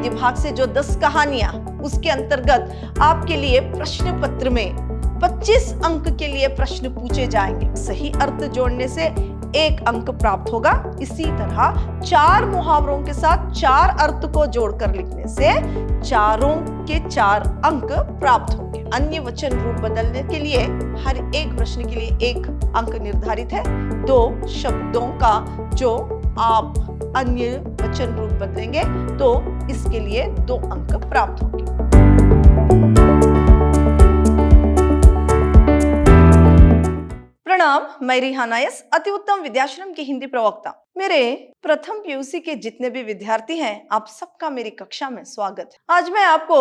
गद्य भाग से जो 10 कहानियां, उसके अंतर्गत आपके लिए प्रश्न पत्र में 25 अंक के लिए प्रश्न पूछे जाएंगे। सही अर्थ जोड़ने से 1 अंक प्राप्त होगा। इसी तरह 4 मुहावरों के साथ 4 अर्थ को जोड़कर लिखने से चारों के 4 अंक प्राप्त होंगे। अन्य वचन रूप बदलने के लिए हर एक प्रश्न के लिए 1 अंक निर्धारित है। 2 शब्दों का जो आप अन्य वचन रूप बदलेंगे तो इसके लिए 2 अंक प्राप्त होंगे। प्रणाम, मैं रिहाना एस, अति उत्तम विद्याश्रम की हिंदी प्रवक्ता। मेरे प्रथम पीयूसी के जितने भी विद्यार्थी हैं, आप सबका मेरी कक्षा में स्वागत है। आज मैं आपको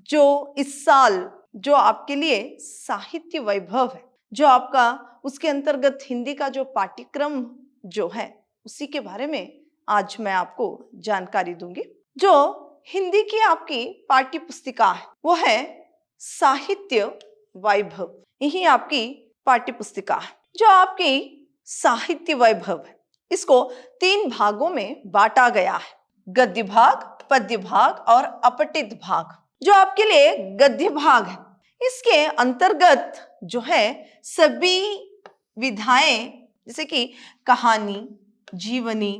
जो इस साल जो आपके लिए साहित्य वैभव है, जो आपका उसके अंतर्गत हिंदी का जो पाठ्यक्रम जो है, उसी के बारे में आज मैं आपको जानकारी दूंगी। जो हिंदी की आपकी पाठ्य पुस्तिका है वो है साहित्य वैभव। यही आपकी पाठ्य पुस्तिका है। जो आपकी साहित्य वैभव है, इसको 3 भागों में बांटा गया है: गद्य भाग, पद्य भाग और अपठित भाग। जो आपके लिए गद्य भाग है, इसके अंतर्गत जो है सभी विधाएं, जैसे कि कहानी, जीवनी,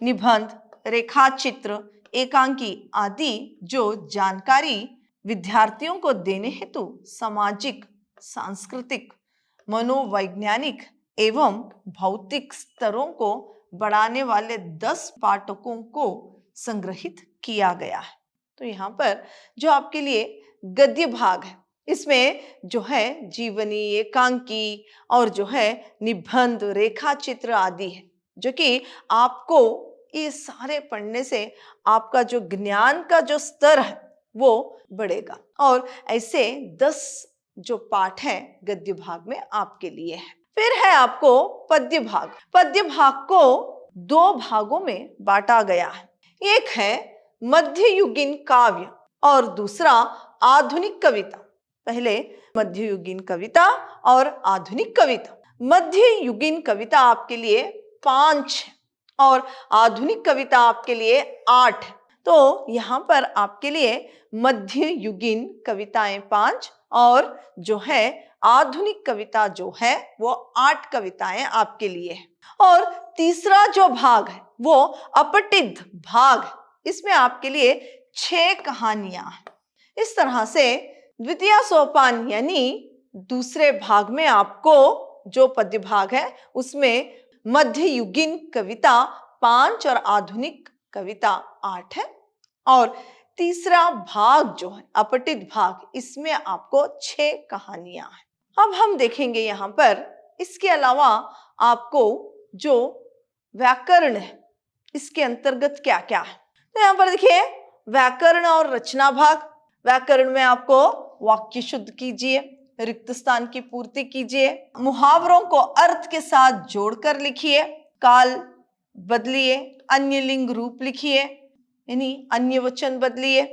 निबंध, रेखाचित्र, एकांकी आदि जो जानकारी विद्यार्थियों को देने हेतु सामाजिक, सांस्कृतिक, मनोवैज्ञानिक एवं भौतिक स्तरों को बढ़ाने वाले 10 पाठकों को संग्रहित किया गया है। तो यहाँ पर जो आपके लिए गद्य भाग है, इसमें जो है जीवनी, एकांकी और जो है निबंध, रेखाचित्र आदि है, जो कि आपको ये सारे पढ़ने से आपका जो ज्ञान का जो स्तर है वो बढ़ेगा। और ऐसे 10 जो पाठ है गद्य भाग में आपके लिए है। फिर है आपको पद्य भाग। पद्य भाग को 2 भागों में बांटा गया है। एक है मध्ययुगीन काव्य और दूसरा आधुनिक कविता। पहले मध्ययुगीन कविता और आधुनिक कविता। मध्ययुगीन कविता आपके लिए 5 है और आधुनिक कविता आपके लिए 8 है। तो यहाँ पर आपके लिए मध्ययुगीन कविताएं 5 और जो है आधुनिक कविता जो है वो 8 कविताएं आपके लिए है। और तीसरा जो भाग है वो अपठित भाग है। इसमें आपके लिए 6 कहानियां हैं। इस तरह से द्वितीय सोपान यानी दूसरे भाग में आपको जो पद्य भाग है उसमें मध्ययुगीन कविता 5 और आधुनिक कविता 8 है। और तीसरा भाग जो है अपठित भाग, इसमें आपको 6 कहानियां हैं। अब हम देखेंगे यहाँ पर इसके अलावा आपको जो व्याकरण है, इसके अंतर्गत क्या क्या है। तो यहाँ पर देखिए व्याकरण और रचना भाग। व्याकरण में आपको वाक्य शुद्ध कीजिए, रिक्त स्थान की पूर्ति कीजिए, मुहावरों को अर्थ के साथ जोड़कर लिखिए, काल बदलिए, अन्य लिंग रूप लिखिए यानी अन्य वचन बदलिए,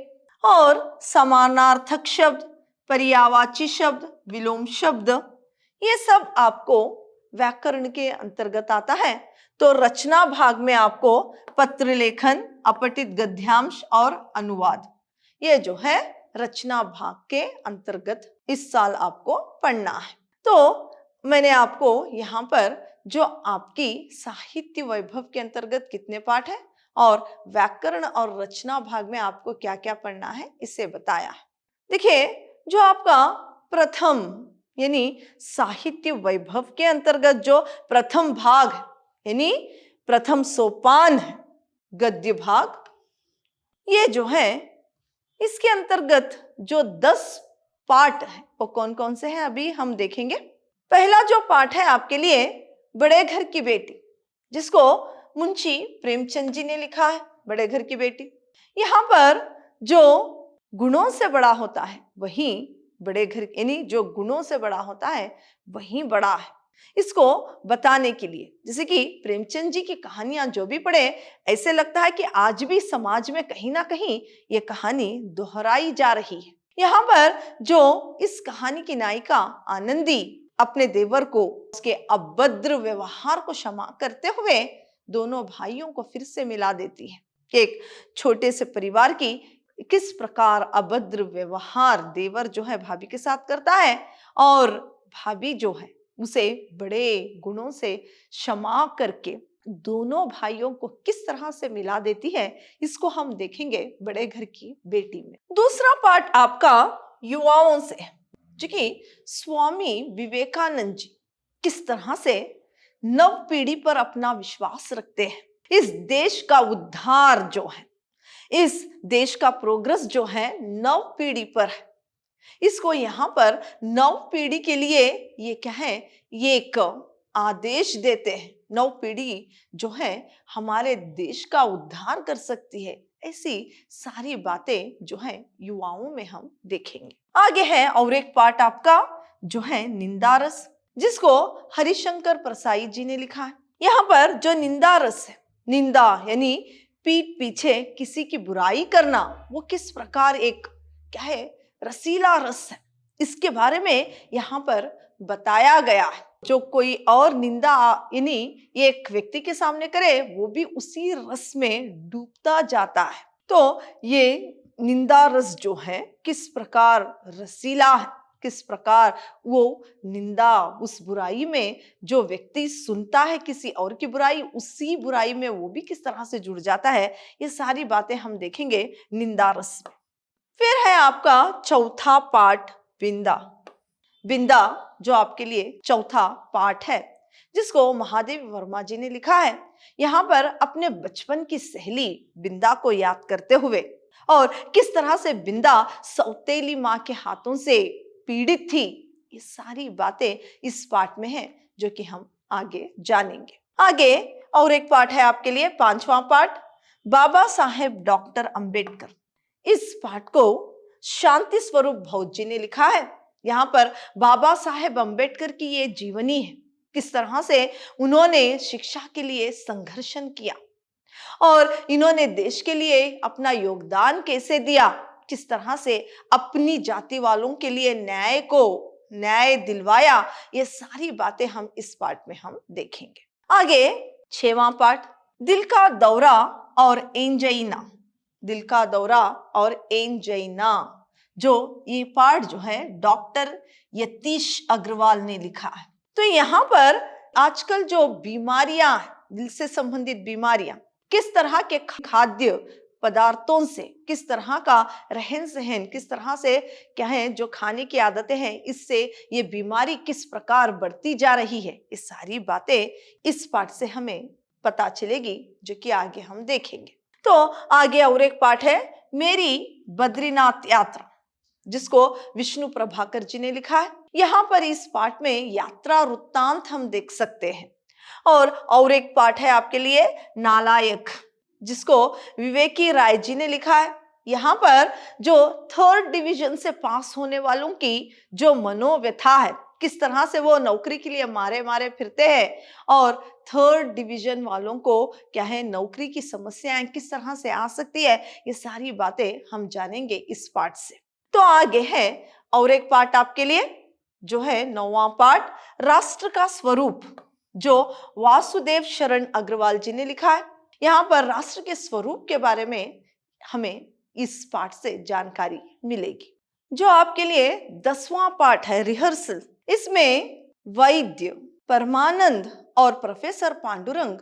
और समानार्थक शब्द, पर्यायवाची शब्द, विलोम शब्द, ये सब आपको व्याकरण के अंतर्गत आता है। तो रचना भाग में आपको पत्र लेखन, अपठित गद्यांश और अनुवाद, ये जो है रचना भाग के अंतर्गत इस साल आपको पढ़ना है। तो मैंने आपको यहाँ पर जो आपकी साहित्य वैभव के अंतर्गत कितने पाठ है और व्याकरण और रचना भाग में आपको क्या क्या पढ़ना है इसे बताया है। देखिए जो आपका प्रथम यानी साहित्य वैभव के अंतर्गत जो प्रथम भाग है यानी प्रथम सोपान है गद्य भाग, ये जो है इसके अंतर्गत जो 10 पाठ है वो कौन कौन से हैं अभी हम देखेंगे। पहला जो पाठ है आपके लिए बड़े घर की बेटी, जिसको मुंशी प्रेमचंद जी ने लिखा है। बड़े घर की बेटी, यहाँ पर जो गुणों से बड़ा होता है वही बड़े घर यानी जो गुणों से बड़ा होता है वही बड़ा है, इसको बताने के लिए। जैसे कि प्रेमचंद जी की कहानियां जो भी पढ़े, ऐसे लगता है कि आज भी समाज में कहीं ना कहीं ये कहानी दोहराई जा रही है। यहाँ पर जो इस कहानी की नायिका आनंदी अपने देवर को उसके अभद्र व्यवहार को क्षमा करते हुए दोनों भाइयों को फिर से मिला देती है। एक छोटे से परिवार की किस प्रकार अभद्र व्यवहार देवर जो है भाभी के साथ करता है और भाभी जो है उसे बड़े गुणों से क्षमा करके दोनों भाइयों को किस तरह से मिला देती है, इसको हम देखेंगे बड़े घर की बेटी में। दूसरा पार्ट आपका युवाओं से, जो कि स्वामी विवेकानंद जी किस तरह से नव पीढ़ी पर अपना विश्वास रखते हैं। इस देश का उद्धार जो है, इस देश का प्रोग्रेस जो है नव पीढ़ी पर है। इसको यहाँ पर नव पीढ़ी के लिए ये क्या है, ये एक आदेश देते हैं। नव पीढ़ी जो है हमारे देश का उद्धार कर सकती है, ऐसी सारी बातें जो है युवाओं में हम देखेंगे। आगे है और एक पार्ट आपका जो है निंदा रस, जिसको हरिशंकर प्रसाई जी ने लिखा है। यहाँ पर जो निंदा रस है, निंदा यानी पीठ पीछे किसी की बुराई करना, वो किस प्रकार एक क्या है रसीला रस है, इसके बारे में यहाँ पर बताया गया है। जो कोई और निंदा यानी एक व्यक्ति के सामने करे, वो भी उसी रस में डूबता जाता है। तो ये निंदा रस जो है किस प्रकार रसीला है, किस प्रकार वो निंदा, उस बुराई में जो व्यक्ति सुनता है किसी और की बुराई, उसी बुराई में वो भी किस तरह से जुड़ जाता है, ये सारी बातें हम देखेंगे निंदा रस में। फिर है आपका चौथा पार्ट विंदा। विंदा जो आपके लिए चौथा पार्ट है, जिसको महादेव वर्मा जी ने लिखा है। यहाँ पर अपने बचपन की सहेली बिंदा को याद करते हुए और किस तरह से बिंदा सौतेली माँ के हाथों से पीड़ित थी, ये सारी बातें इस पार्ट में है, जो कि हम आगे जानेंगे। आगे और एक पार्ट है आपके लिए पांचवा पार्ट, बाबा साहेब डॉक्टर अंबेडकर। इस पाठ को शांति स्वरूप भौत जी ने लिखा है। यहाँ पर बाबा साहेब अंबेडकर की ये जीवनी है, किस तरह से उन्होंने शिक्षा के लिए संघर्षण किया और इन्होंने देश के लिए अपना योगदान कैसे दिया, किस तरह से अपनी जाति वालों के लिए न्याय दिलवाया, ये सारी बातें हम इस पार्ट में हम देखेंगे। आगे छठवां पार्ट, दिल का दौरा और एंजाइना। दिल का दौरा और एंजाइना, जो ये पार्ट जो है डॉक्टर यतीश अग्रवाल ने लिखा है। तो यहाँ पर आजकल जो बीमारियां, दिल से संबंधित बीमारियां, किस तरह के खाद्य पदार्थों से, किस तरह का रहन सहन, किस तरह से क्या है जो खाने की आदतें हैं, इससे ये बीमारी किस प्रकार बढ़ती जा रही है, ये सारी बातें इस पाठ से हमें पता चलेगी, जो कि आगे हम देखेंगे। तो आगे और एक पाठ है मेरी बद्रीनाथ यात्रा, जिसको विष्णु प्रभाकर जी ने लिखा है। यहाँ पर इस पाठ में यात्रा वृत्तांत हम देख सकते हैं। और एक पाठ है आपके लिए नालायक, जिसको विवेकी राय जी ने लिखा है। यहाँ पर जो 3rd डिवीजन से पास होने वालों की जो मनोव्यथा है, किस तरह से वो नौकरी के लिए मारे मारे फिरते हैं और 3rd डिवीजन वालों को क्या है नौकरी की समस्याएं किस तरह से आ सकती है, ये सारी बातें हम जानेंगे इस पाठ से। तो आगे है और एक पाठ आपके लिए जो है 9वां पाठ, राष्ट्र का स्वरूप, जो वासुदेव शरण अग्रवाल जी ने लिखा है। यहाँ पर राष्ट्र के स्वरूप के बारे में हमें इस पाठ से जानकारी मिलेगी। जो आपके लिए 10वां पाठ है रिहर्सल, इसमें वैद्य परमानंद और प्रोफेसर पांडुरंग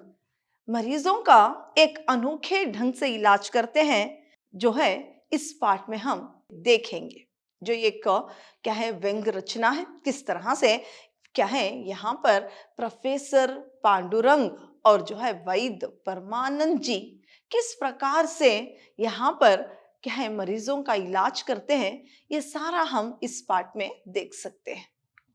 मरीजों का एक अनोखे ढंग से इलाज करते हैं, जो है इस पाठ में हम देखेंगे। जो एक क्या है व्यंग रचना है, किस तरह से क्या है यहाँ पर प्रोफेसर पांडुरंग और जो है वैद्य परमानंद जी किस प्रकार से यहाँ पर क्या है मरीजों का इलाज करते हैं, ये सारा हम इस पाठ में देख सकते हैं।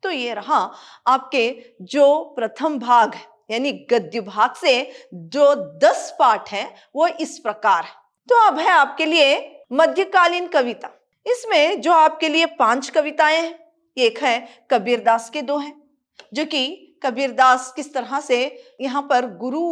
तो ये रहा आपके जो प्रथम भाग है, यानी गद्य भाग से जो 10 पाठ हैं वो इस प्रकार है। तो अब है आपके लिए मध्यकालीन कविता। इसमें जो आपके लिए 5 कविताएं हैं, एक है कबीरदास के 2 हैं, जो कि कबीरदास किस तरह से यहाँ पर गुरु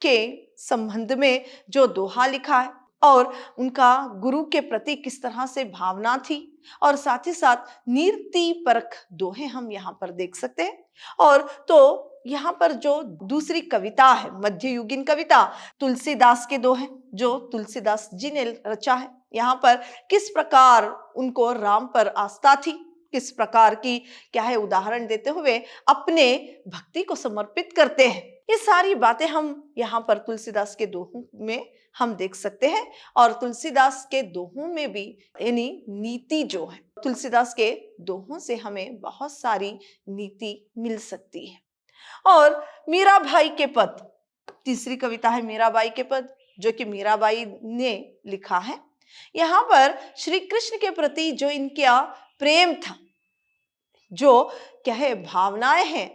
के संबंध में जो दोहा लिखा है और उनका गुरु के प्रति किस तरह से भावना थी, और साथ ही साथ नीति परक दोहे हम यहाँ पर देख सकते हैं। और तो यहाँ पर जो दूसरी कविता है मध्ययुगीन कविता, तुलसीदास के 2 हैं, जो तुलसीदास जी ने रचा है। यहाँ पर किस प्रकार उनको राम पर आस्था थी, किस प्रकार की क्या है उदाहरण देते हुए अपने भक्ति को समर्पित करते हैं। ये सारी बातें हम यहाँ पर तुलसीदास के दोहों में हम देख सकते हैं। और तुलसीदास के दोहों में भी यानी नीति जो है, तुलसीदास के दोहों से हमें बहुत सारी नीति मिल सकती है। और मीराबाई के पद, तीसरी कविता है मीराबाई के पद, जो कि मीराबाई ने लिखा है। यहाँ पर श्री कृष्ण के प्रति जो इनका प्रेम था, जो क्या है भावनाएं हैं,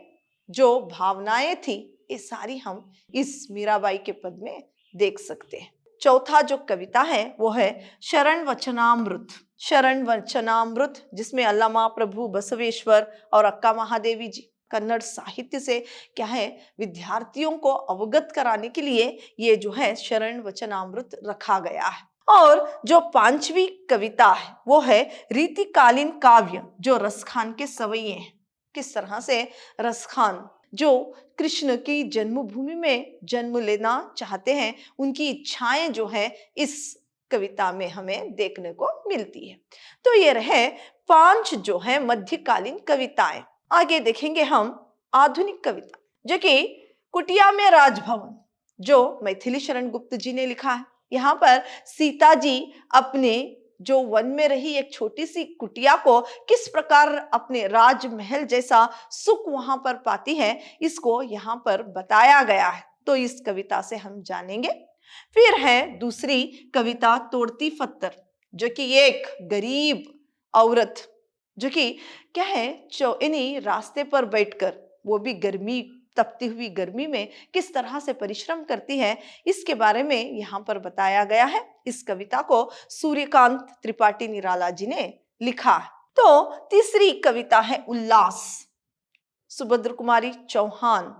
जो भावनाएं थी, ये सारी हम इस मीराबाई के पद में देख सकते हैं। चौथा जो कविता है वो है शरण वचनामृत। शरण वचनामृत, जिसमें अल्लामा प्रभु बसवेश्वर और अक्का महादेवी जी कन्नड़ साहित्य से क्या है विद्यार्थियों को अवगत कराने के लिए ये जो है शरण वचनामृत रखा गया है। और जो पांचवी कविता है वो है रीतिकालीन काव्य, जो रसखान के सवैये हैं। किस तरह से रसखान जो कृष्ण की जन्मभूमि में जन्म लेना चाहते हैं, उनकी इच्छाएं जो है इस कविता में हमें देखने को मिलती है। तो ये रहे 5 जो है मध्यकालीन कविताएं। आगे देखेंगे हम आधुनिक कविता, जो कि कुटिया में राजभवन, जो मैथिली शरण गुप्त जी ने लिखा है। यहाँ पर सीता जी अपने जो वन में रही एक छोटी सी कुटिया को किस प्रकार अपने राजमहल जैसा सुख वहां पर पाती है, इसको यहाँ पर बताया गया है। तो इस कविता से हम जानेंगे। फिर है दूसरी कविता तोड़ती पत्थर, जो कि एक गरीब औरत जो कि क्या है इन्हीं रास्ते पर बैठकर, वो भी गर्मी, तपती हुई गर्मी में किस तरह से परिश्रम करती है, इसके बारे में यहाँ पर बताया गया है। इस कविता को सूर्यकांत त्रिपाठी निराला जी ने लिखा है। तो तीसरी कविता है उल्लास, सुभद्र कुमारी चौहान,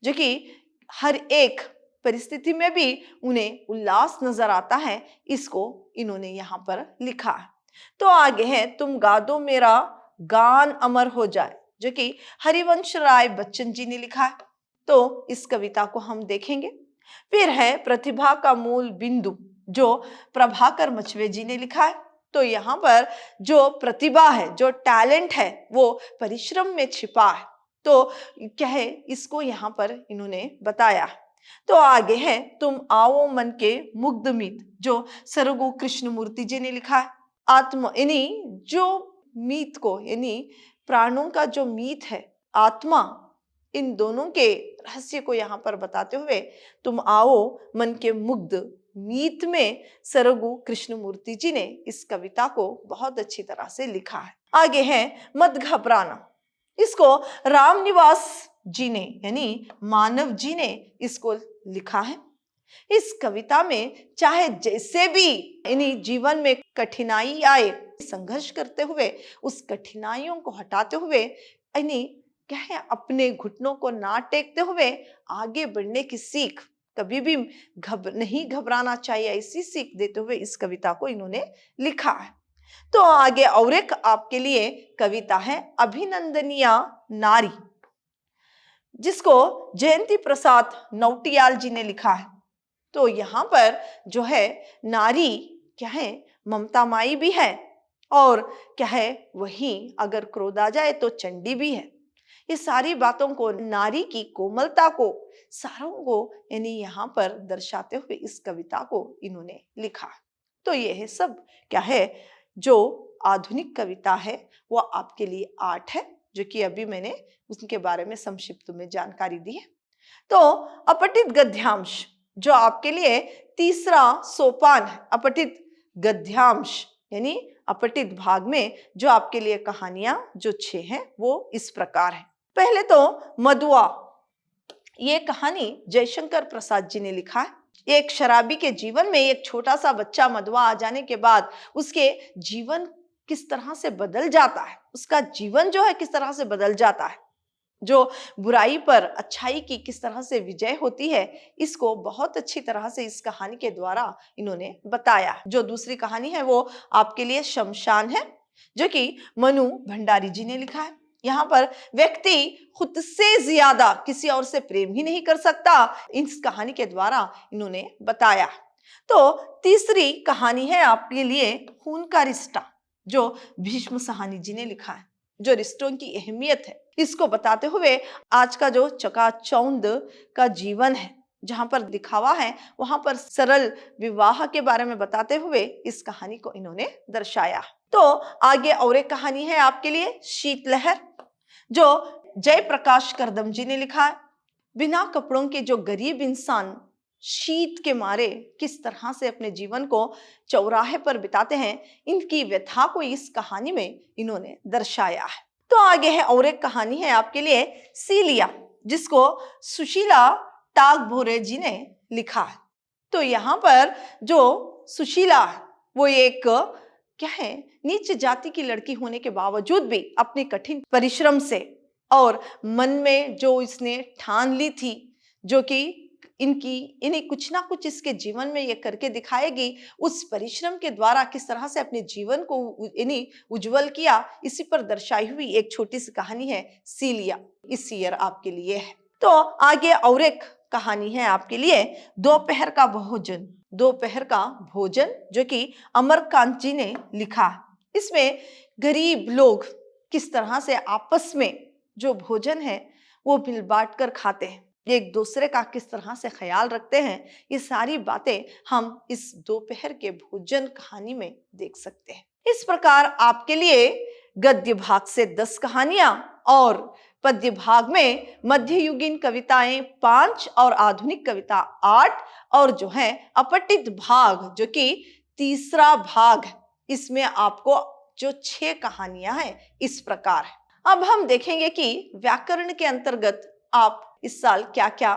जो कि हर एक परिस्थिति में भी उन्हें उल्लास नजर आता है, इसको इन्होंने यहाँ पर लिखा है। तो आगे है तुम गा दो मेरा गान अमर हो जाए, जो कि हरिवंश राय बच्चन जी ने लिखा है। तो इस कविता को हम देखेंगे। फिर है प्रतिभा का मूल बिंदु, जो प्रभाकर मचवे जी ने लिखा है। तो यहाँ पर जो प्रतिभा है, जो टैलेंट है, वो परिश्रम में छिपा है। तो क्या है इसको यहाँ पर इन्होंने बताया। तो आगे है तुम आओ मन के मुग्ध मीत, जो सरगु कृष्णमूर्ति जी ने लिखा है। आत्मा यानी जो मीत को, यानी प्राणों का जो मीत है, आत्मा, इन दोनों के रहस्य को यहाँ पर बताते हुए तुम आओ मन के मुग्ध मीत में सरगु कृष्णमूर्ति जी ने इस कविता को बहुत अच्छी तरह से लिखा है। आगे है मत घबराना, इसको रामनिवास जी ने यानी मानव जी ने इसको लिखा है। इस कविता में चाहे जैसे भी यानी जीवन में कठिनाई आए, संघर्ष करते हुए उस कठिनाइयों को हटाते हुए यानी क्या है अपने घुटनों को ना टेकते हुए आगे बढ़ने की सीख, कभी भी नहीं घबराना चाहिए, ऐसी सीख देते हुए इस कविता को इन्होंने लिखा है। तो आगे और एक आपके लिए कविता है अभिनंदनीय नारी, जिसको जयंती प्रसाद नौटियाल जी ने लिखा है। तो यहाँ पर जो है नारी क्या है ममता माई भी है, और क्या है वहीं अगर क्रोध आ जाए तो चंडी भी है। ये सारी बातों को, नारी की कोमलता को, सारों को यानी यहाँ पर दर्शाते हुए इस कविता को इन्होंने लिखा। तो ये है सब क्या है जो आधुनिक कविता है, वो आपके लिए 8 है, जो कि अभी मैंने उनके बारे में संक्षिप्त में जानकारी दी है। तो अपठित गद्यांश जो आपके लिए तीसरा सोपान है, अपठित गद्यांश यानी अपठित भाग में जो आपके लिए कहानियां जो 6 हैं वो इस प्रकार है। पहले तो मदुआ, ये कहानी जयशंकर प्रसाद जी ने लिखा है। एक शराबी के जीवन में एक छोटा सा बच्चा मदुआ आ जाने के बाद उसके जीवन किस तरह से बदल जाता है, उसका जीवन जो है किस तरह से बदल जाता है, जो बुराई पर अच्छाई की किस तरह से विजय होती है, इसको बहुत अच्छी तरह से इस कहानी के द्वारा इन्होंने बताया। जो दूसरी कहानी है वो आपके लिए शमशान है, जो कि मनु भंडारी जी ने लिखा है। यहाँ पर व्यक्ति खुद से ज्यादा किसी और से प्रेम ही नहीं कर सकता, इस कहानी के द्वारा इन्होंने बताया। तो तीसरी कहानी है आपके लिए खून का रिश्ता, जो भीष्म साहनी जी ने लिखा है, जो रिश्तों की अहमियत है इसको बताते हुए आज का जो चकाचौंध का जीवन है, जहां पर दिखावा है वहां पर सरल विवाह के बारे में बताते हुए इस कहानी को इन्होंने दर्शाया। तो आगे और एक कहानी है आपके लिए शीतलहर, जो जयप्रकाश करदम जी ने लिखा है। बिना कपड़ों के जो गरीब इंसान शीत के मारे किस तरह से अपने जीवन को चौराहे पर बिताते हैं, इनकी व्यथा को इस कहानी में इन्होंने दर्शाया है। तो आगे है और एक कहानी है आपके लिए सीलिया, जिसको सुशीला टागभोरे जी ने लिखा है। तो यहाँ पर जो सुशीला है वो एक क्या है, नीच जाति की लड़की होने के बावजूद भी अपने कठिन परिश्रम से और मन में जो इसने ठान ली थी, जो कि इन्हें कुछ ना कुछ इसके जीवन में ये करके दिखाएगी, उस परिश्रम के द्वारा किस तरह से अपने जीवन को इन्हें उज्जवल किया, इसी पर दर्शाई हुई एक छोटी सी कहानी है सीलिया, इस ईयर आपके लिए है। तो आगे और एक कहानी है आपके लिए दोपहर का भोजन, दोपहर का भोजन, जो कि अमरकांत जी ने लिखा है। इसमें गरीब लोग किस तरह से आपस में जो भोजन है वो मिल बांट कर खाते हैं, एक दूसरे का किस तरह से ख्याल रखते हैं, ये सारी बातें हम इस दोपहर के भोजन कहानी में देख सकते हैं। इस प्रकार आपके लिए गद्य भाग से 10 कहानियां और पद्य भाग में मध्ययुगीन कविताएं 5 और आधुनिक कविता 8 और जो है अपठित भाग जो कि तीसरा भाग है, इसमें आपको जो 6 कहानियां हैं इस प्रकार है। अब हम देखेंगे कि व्याकरण के अंतर्गत आप इस साल क्या क्या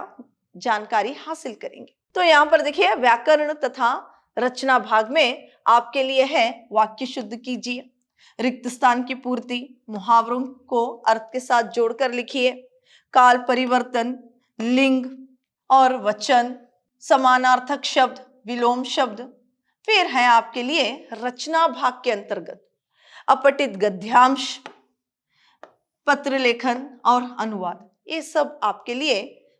जानकारी हासिल करेंगे। तो यहाँ पर देखिए व्याकरण तथा रचना भाग में आपके लिए है वाक्य शुद्ध कीजिए, रिक्त स्थान की पूर्ति, मुहावरों को अर्थ के साथ जोड़कर लिखिए, काल परिवर्तन, लिंग और वचन, समानार्थक शब्द, विलोम शब्द। फिर है आपके लिए रचना भाग के अंतर्गत अपठित गद्यांश, पत्र लेखन और अनुवाद। ये सब आपके लिए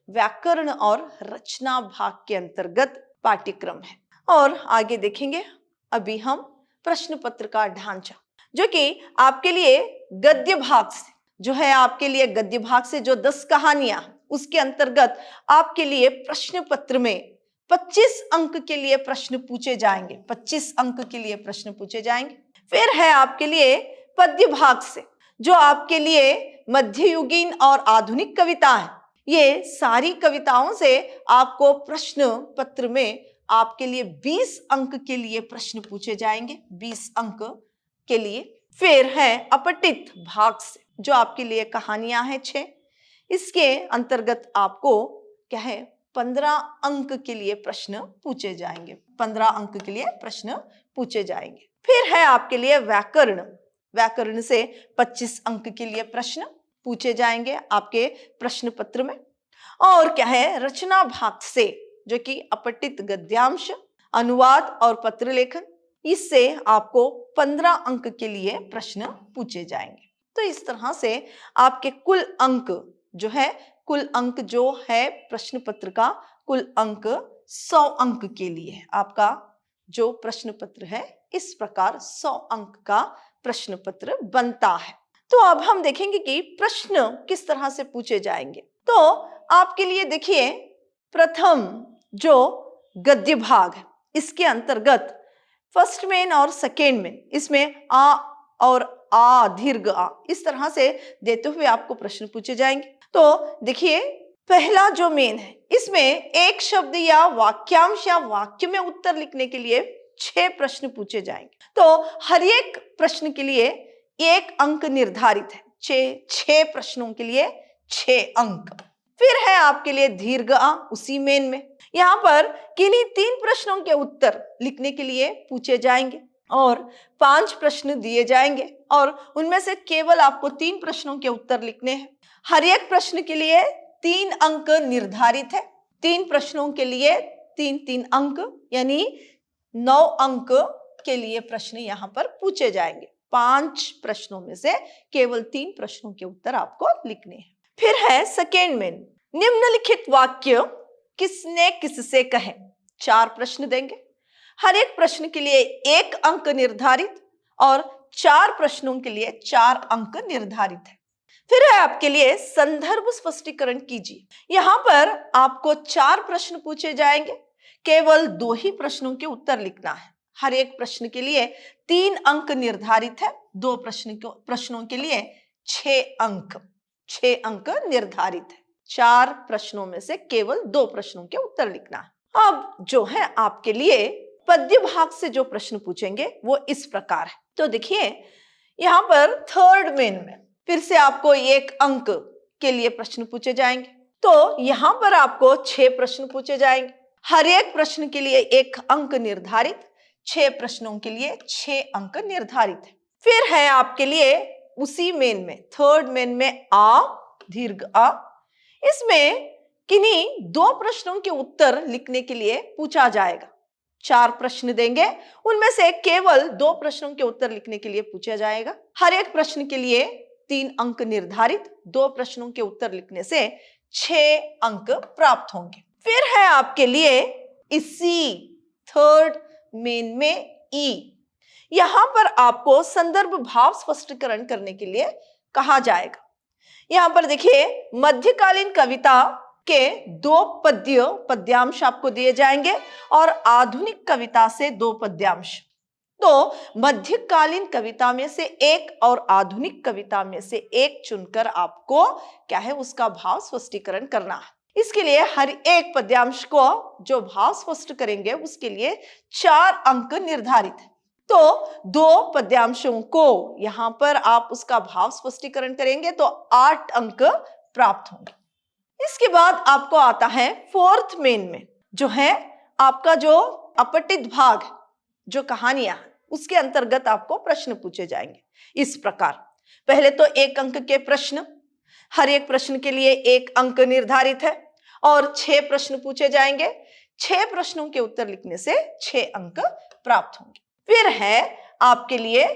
व्याकरण और रचना भाग के अंतर्गत पाठ्यक्रम है। और आगे देखेंगे अभी हम प्रश्न पत्र का ढांचा, जो कि आपके लिए गद्य भाग से जो है, आपके लिए गद्य भाग से जो 10 कहानियां उसके अंतर्गत आपके लिए प्रश्न पत्र में 25 अंक के लिए प्रश्न पूछे जाएंगे, 25 अंक के लिए प्रश्न पूछे जाएंगे। फिर है आपके लिए पद्य भाग से जो आपके लिए मध्ययुगीन और आधुनिक कविता है, ये सारी कविताओं से आपको प्रश्न पत्र में आपके लिए 20 अंक के लिए प्रश्न पूछे जाएंगे, 20 अंक के लिए। फिर है अपठित भाग से जो आपके लिए कहानियां हैं 6, इसके अंतर्गत आपको क्या है 15 अंक के लिए प्रश्न पूछे जाएंगे, 15 अंक के लिए प्रश्न पूछे जाएंगे। फिर है आपके लिए व्याकरण, व्याकरण से 25 अंक के लिए प्रश्न पूछे जाएंगे आपके प्रश्न पत्र में। और क्या है रचना भाग से जो कि अपठित गद्यांश, अनुवाद और पत्र लेखन, इससे आपको 15 अंक के लिए प्रश्न पूछे जाएंगे। तो इस तरह से आपके कुल अंक जो है, कुल अंक जो है प्रश्न पत्र का कुल अंक 100 अंक के लिए आपका जो प्रश्न पत्र है, इस प्रकार 100 अंक का प्रश्न पत्र बनता है। तो अब हम देखेंगे कि प्रश्न किस तरह से पूछे जाएंगे। तो आपके लिए देखिए प्रथम जो गद्य भाग है इसके अंतर्गत फर्स्ट मेन और सेकेंड मेन, इसमें आ और आ दीर्घ आ इस तरह से देते हुए आपको प्रश्न पूछे जाएंगे। तो देखिए पहला जो मेन है इसमें एक शब्द या वाक्यांश या वाक्य में उत्तर लिखने के लिए 6 प्रश्न पूछे जाएंगे। तो हर एक प्रश्न के लिए 1 अंक निर्धारित है, 6 प्रश्नों के लिए 6 अंक। फिर है आपके लिए दीर्घ आ उसी मेन में, यहाँ पर किन्हीं 3 प्रश्नों के उत्तर लिखने के लिए पूछे जाएंगे और 5 प्रश्न दिए जाएंगे और उनमें से केवल आपको 3 प्रश्नों के उत्तर लिखने हैं। हर एक प्रश्न के लिए 3 अंक निर्धारित है, 3 प्रश्नों के लिए 3-3 अंक, यानी 9 अंक के लिए प्रश्न यहाँ पर पूछे जाएंगे। 5 प्रश्नों में से केवल 3 प्रश्नों के उत्तर आपको लिखने हैं। फिर है सेकेंड मेन, निम्नलिखित वाक्य किसने किससे कहे। 4 प्रश्न देंगे, हर एक प्रश्न के लिए 1 अंक निर्धारित और 4 प्रश्नों के लिए 4 अंक निर्धारित है। फिर है आपके लिए संदर्भ स्पष्टीकरण कीजिए। यहाँ पर आपको 4 प्रश्न पूछे जाएंगे, केवल 2 ही प्रश्नों के उत्तर लिखना है। हर एक प्रश्न के लिए 3 अंक निर्धारित है, 2 प्रश्नों के लिए 6 अंक निर्धारित है। 4 प्रश्नों में से केवल 2 प्रश्नों के उत्तर लिखना है। अब जो है आपके लिए पद्य भाग से जो प्रश्न पूछेंगे वो इस प्रकार है। तो देखिए यहाँ पर थर्ड मेन में फिर से आपको 1 अंक के लिए प्रश्न पूछे जाएंगे। तो यहाँ पर आपको 6 प्रश्न पूछे जाएंगे, हर एक प्रश्न के लिए 1 अंक निर्धारित, 6 प्रश्नों के लिए 6 अंक निर्धारित है। फिर है आपके लिए उसी मेन में, थर्ड मेन में आ दीर्घ आ, इसमें किन्हीं 2 प्रश्नों के उत्तर लिखने के लिए पूछा जाएगा। 4 प्रश्न देंगे, उनमें से केवल 2 प्रश्नों के उत्तर लिखने के लिए पूछा जाएगा। हर एक प्रश्न के लिए 3 अंक निर्धारित, 2 प्रश्नों के उत्तर लिखने से 6 अंक प्राप्त होंगे। फिर है आपके लिए इसी थर्ड मेन में ई, यहां पर आपको संदर्भ भाव स्पष्टीकरण करने के लिए कहा जाएगा। यहां पर देखिए मध्यकालीन कविता के 2 पद्यांश आपको दिए जाएंगे और आधुनिक कविता से 2 पद्यांश। तो मध्यकालीन कविता में से 1 और आधुनिक कविता में से 1 चुनकर आपको क्या है उसका भाव स्पष्टीकरण करना है। इसके लिए हर एक पद्यांश को जो भाव स्पष्ट करेंगे उसके लिए 4 अंक निर्धारित है। तो 2 पद्यांशों को यहां पर आप उसका भाव स्पष्टीकरण करेंगे तो 8 अंक प्राप्त होंगे। इसके बाद आपको आता है फोर्थ मेन में, जो है आपका जो अपठित भाग, जो कहानियां, उसके अंतर्गत आपको प्रश्न पूछे जाएंगे इस प्रकार। पहले तो 1 अंक के प्रश्न, हर एक प्रश्न के लिए 1 अंक निर्धारित है और 6 प्रश्न पूछे जाएंगे। 6 प्रश्नों के उत्तर लिखने से 6 अंक प्राप्त होंगे। फिर है आपके लिए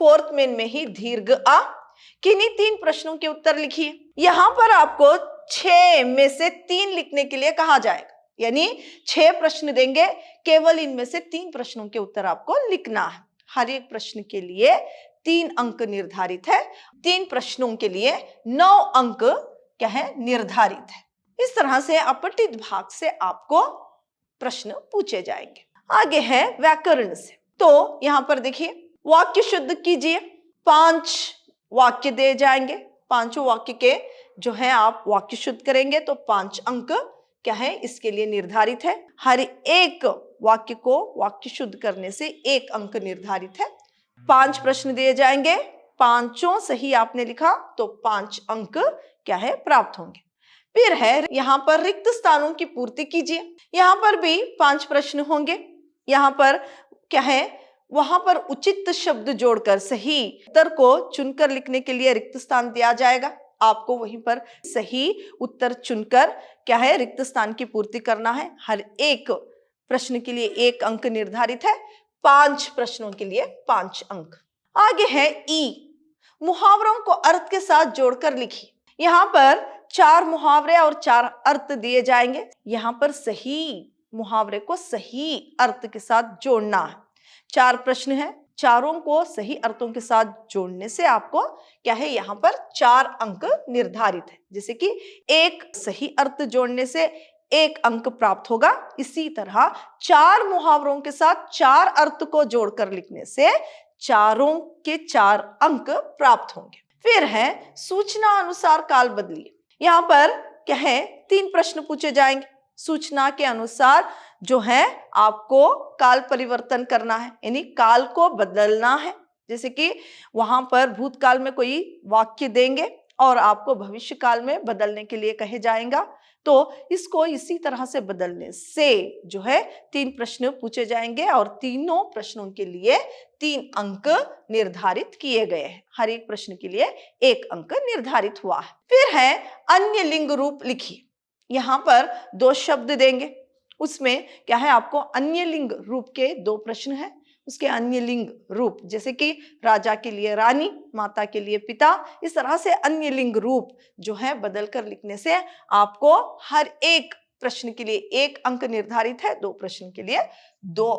फोर्थ मेन में ही दीर्घ आ, किन्हीं 3 प्रश्नों के उत्तर लिखिए। यहां पर आपको 6 में से 3 लिखने के लिए कहा जाएगा, यानी 6 प्रश्न देंगे, केवल इनमें से 3 प्रश्नों के उत्तर आपको लिखना है। हर एक प्रश्न के लिए 3 अंक निर्धारित है, 3 प्रश्नों के लिए 9 अंक क्या है निर्धारित है। इस तरह से अपठित भाग से आपको प्रश्न पूछे जाएंगे। आगे है व्याकरण से। तो यहां पर देखिए वाक्य शुद्ध कीजिए, 5 वाक्य दे जाएंगे, 5 वाक्य के जो है आप वाक्य शुद्ध करेंगे तो 5 अंक क्या है इसके लिए निर्धारित है। हर एक वाक्य को वाक्य शुद्ध करने से 1 अंक निर्धारित है। 5 प्रश्न दिए जाएंगे, 5 सही आपने लिखा तो 5 अंक क्या है प्राप्त होंगे। फिर है यहाँ पर रिक्त स्थानों की पूर्ति कीजिए, यहाँ पर भी 5 प्रश्न होंगे। यहाँ पर क्या है वहां पर उचित शब्द जोड़कर सही उत्तर को चुनकर लिखने के लिए रिक्त स्थान दिया जाएगा। आपको वहीं पर सही उत्तर चुनकर क्या है रिक्त स्थान की पूर्ति करना है। हर एक प्रश्न के लिए 1 अंक निर्धारित है, 5 प्रश्नों के लिए 5 अंक। आगे है ई, मुहावरों को अर्थ के साथ जोड़कर लिखिए। यहाँ पर 4 मुहावरे और 4 अर्थ दिए जाएंगे। यहाँ पर सही मुहावरे को सही अर्थ के साथ जोड़ना है। 4 प्रश्न है, चारों को सही अर्थों के साथ जोड़ने से आपको क्या है यहाँ पर 4 अंक निर्धारित है। जैसे कि 1 सही अर्थ जोड़ने से 1 अंक प्राप्त होगा, इसी तरह 4 मुहावरों के साथ 4 अर्थ को जोड़कर लिखने से चारों के 4 अंक प्राप्त होंगे। फिर है सूचना अनुसार काल बदलिए। यहाँ पर क्या है 3 प्रश्न पूछे जाएंगे। सूचना के अनुसार जो है आपको काल परिवर्तन करना है, यानी काल को बदलना है। जैसे कि वहां पर भूतकाल में कोई वाक्य देंगे और आपको भविष्य काल में बदलने के लिए कहे जाएगा, तो इसको इसी तरह से बदलने से जो है 3 प्रश्न पूछे जाएंगे और तीनों प्रश्नों के लिए 3 अंक निर्धारित किए गए हैं। हर एक प्रश्न के लिए 1 अंक निर्धारित हुआ है। फिर है अन्य लिंग रूप लिखिए। यहाँ पर 2 शब्द देंगे, उसमें क्या है आपको अन्य लिंग रूप के 2 प्रश्न हैं, उसके अन्य लिंग रूप जैसे कि राजा के लिए रानी, माता के लिए पिता, इस तरह से अन्य लिंग रूप जो है बदल कर लिखने से आपको हर एक प्रश्न के लिए 1 अंक निर्धारित है, 2 प्रश्न के लिए 2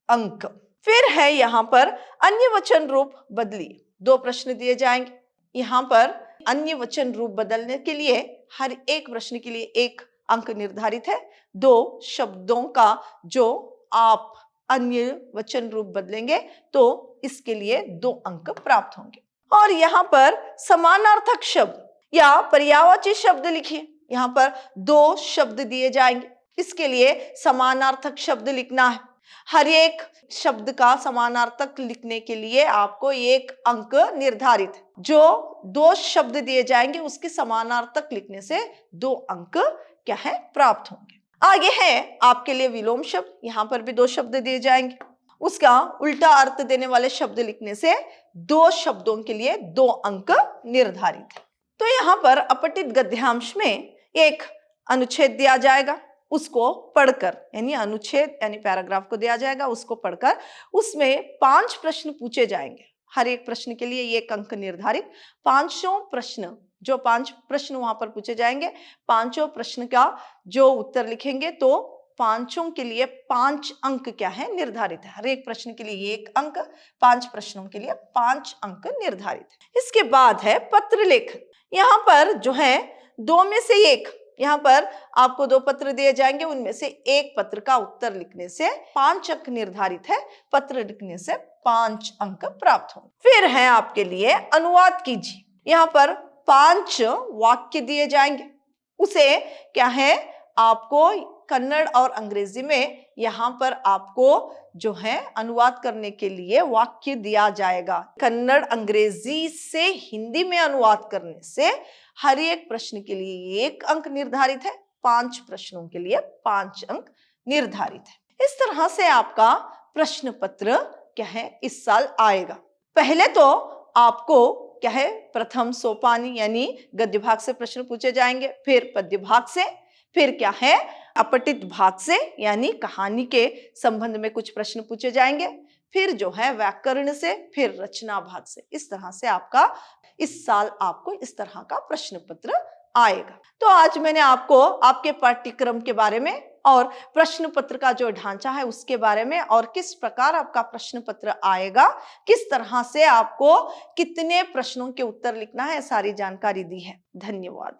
अंक। फिर है यहाँ पर अन्य वचन रूप बदलिए। 2 प्रश्न दिए जाएंगे। यहाँ पर अन्य वचन रूप बदलने के लिए हर एक प्रश्न के लिए 1 अंक निर्धारित है। 2 शब्दों का जो आप अन्य वचन रूप बदलेंगे तो इसके लिए 2 अंक प्राप्त होंगे। और यहाँ पर समानार्थक शब्द या पर्यायवाची शब्द लिखिए। यहाँ पर 2 शब्द दिए जाएंगे, इसके लिए समानार्थक शब्द लिखना है। हर एक शब्द का समानार्थक लिखने के लिए आपको 1 अंक निर्धारित है। जो 2 शब्द दिए जाएंगे उसके समानार्थक लिखने से 2 अंक क्या है प्राप्त होंगे। आगे है आपके लिए विलोम शब्द। यहाँ पर भी 2 शब्द दिए जाएंगे, उसका उल्टा अर्थ देने वाले शब्द लिखने से 2 शब्दों के लिए 2 अंक निर्धारित है। तो यहाँ पर अपठित गद्यांश में एक अनुच्छेद दिया जाएगा, उसको पढ़कर, यानी अनुच्छेद यानी पैराग्राफ को दिया जाएगा, उसको पढ़कर उसमें 5 प्रश्न पूछे जाएंगे। हर एक प्रश्न के लिए 1 अंक निर्धारित। 5 प्रश्न, जो 5 प्रश्न वहां पर पूछे जाएंगे, 5 प्रश्न का जो उत्तर लिखेंगे तो 5 के लिए 5 अंक क्या है निर्धारित है। हर एक प्रश्न के लिए 1 अंक, 5 प्रश्नों के लिए 5 अंक निर्धारित है। इसके बाद है पत्र लेखन। यहाँ पर जो है 2 में से 1, यहाँ पर आपको 2 पत्र दिए जाएंगे, उनमें से 1 पत्र का उत्तर लिखने से 5 अंक निर्धारित है। पत्र लिखने से 5 अंक प्राप्त होंगे। फिर है आपके लिए अनुवाद कीजिए। यहाँ पर 5 वाक्य दिए जाएंगे, उसे क्या है आपको कन्नड़ और अंग्रेजी में यहाँ पर आपको जो है अनुवाद करने के लिए वाक्य दिया जाएगा। कन्नड़ अंग्रेजी से हिंदी में अनुवाद करने से हर एक प्रश्न के लिए 1 अंक निर्धारित है, 5 प्रश्नों के लिए 5 अंक निर्धारित है। इस तरह से आपका प्रश्न पत्र क्या है इस साल आएगा। पहले तो आपको क्या है प्रथम सोपान यानी गद्य भाग से प्रश्न पूछे जाएंगे, फिर पद्य भाग से, फिर क्या है अपठित भाग से यानी कहानी के संबंध में कुछ प्रश्न पूछे जाएंगे, फिर जो है व्याकरण से, फिर रचना भाग से। इस तरह से आपका इस साल आपको इस तरह का प्रश्न पत्र आएगा। तो आज मैंने आपको आपके पाठ्यक्रम के बारे में और प्रश्न पत्र का जो ढांचा है उसके बारे में और किस प्रकार आपका प्रश्न पत्र आएगा, किस तरह से आपको कितने प्रश्नों के उत्तर लिखना है, सारी जानकारी दी है। धन्यवाद।